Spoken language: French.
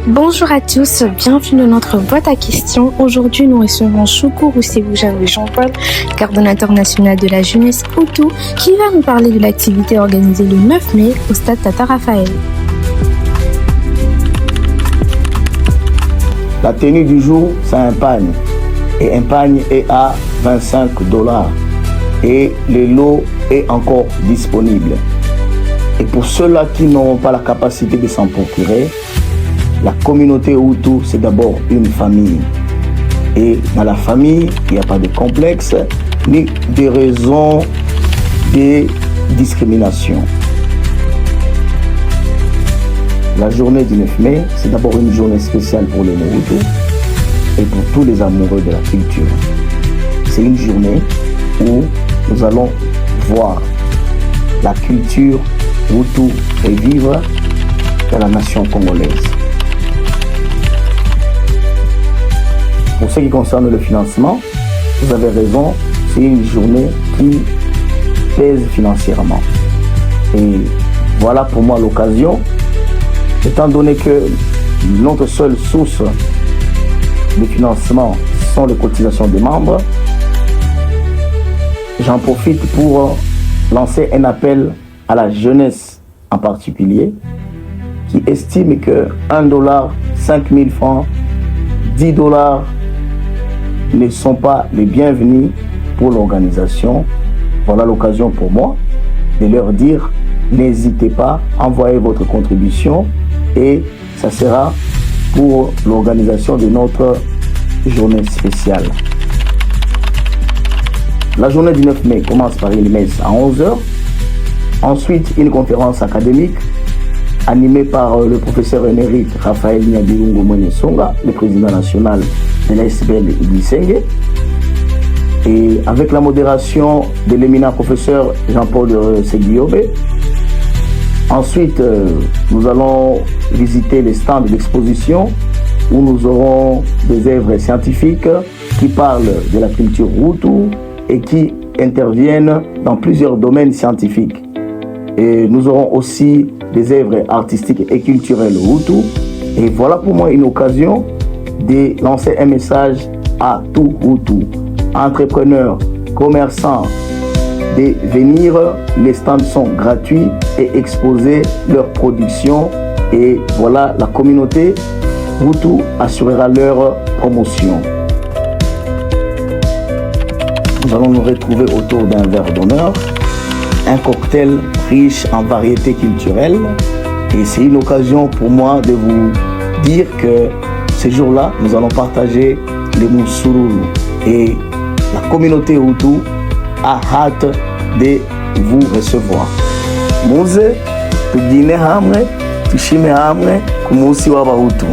Bonjour à tous, bienvenue dans notre boîte à questions. Aujourd'hui, nous recevons Shukuru Seboujaoui Jean-Paul, coordonnateur national de la jeunesse Hutu, qui va nous parler de l'activité organisée le 9 mai au stade Tata Raphaël. La tenue du jour, c'est un pagne. Et un pagne est à $25. Et le lot est encore disponible. Et pour ceux-là qui n'auront pas la capacité de s'en procurer, la communauté Hutu, c'est d'abord une famille. Et dans la famille, il n'y a pas de complexe ni de raisons de discrimination. La journée du 9 mai, c'est d'abord une journée spéciale pour les Hutus et pour tous les amoureux de la culture. C'est une journée où nous allons voir la culture Hutu et vivre dans la nation congolaise. Pour ce qui concerne le financement, vous avez raison, c'est une journée qui pèse financièrement. Et voilà pour moi l'occasion, étant donné que notre seule source de financement sont les cotisations des membres, j'en profite pour lancer un appel à la jeunesse en particulier, qui estime que $1, 5000 francs, $10 ne sont pas les bienvenus pour l'organisation. Voilà l'occasion pour moi de leur dire, n'hésitez pas, envoyez votre contribution et ça sera pour l'organisation de notre journée spéciale. La journée du 9 mai commence par une messe à 11h, ensuite une conférence académique animée par le professeur émérite Raphaël Nyabirungu Mwenesonga, le président national de l'ASBL Ibisenge, et avec la modération de l'éminent professeur Jean-Paul Seguiobe. Ensuite, nous allons visiter les stands d'exposition où nous aurons des œuvres scientifiques qui parlent de la culture Hutu et qui interviennent dans plusieurs domaines scientifiques. Et nous aurons aussi des œuvres artistiques et culturelles Hutu. Et voilà pour moi une occasion de lancer un message à tout Hutu, entrepreneurs, commerçants, de venir. Les stands sont gratuits et exposer leur production. Et voilà, la communauté Hutu assurera leur promotion. Nous allons nous retrouver autour d'un verre d'honneur, un cocktail riche en variétés culturelles. Et c'est une occasion pour moi de vous dire que ce jour-là, nous allons partager les moussourou. Et la communauté Hutu a hâte de vous recevoir. Muze, tugine hamwe, tushime hamwe ku munsi w'abahutu.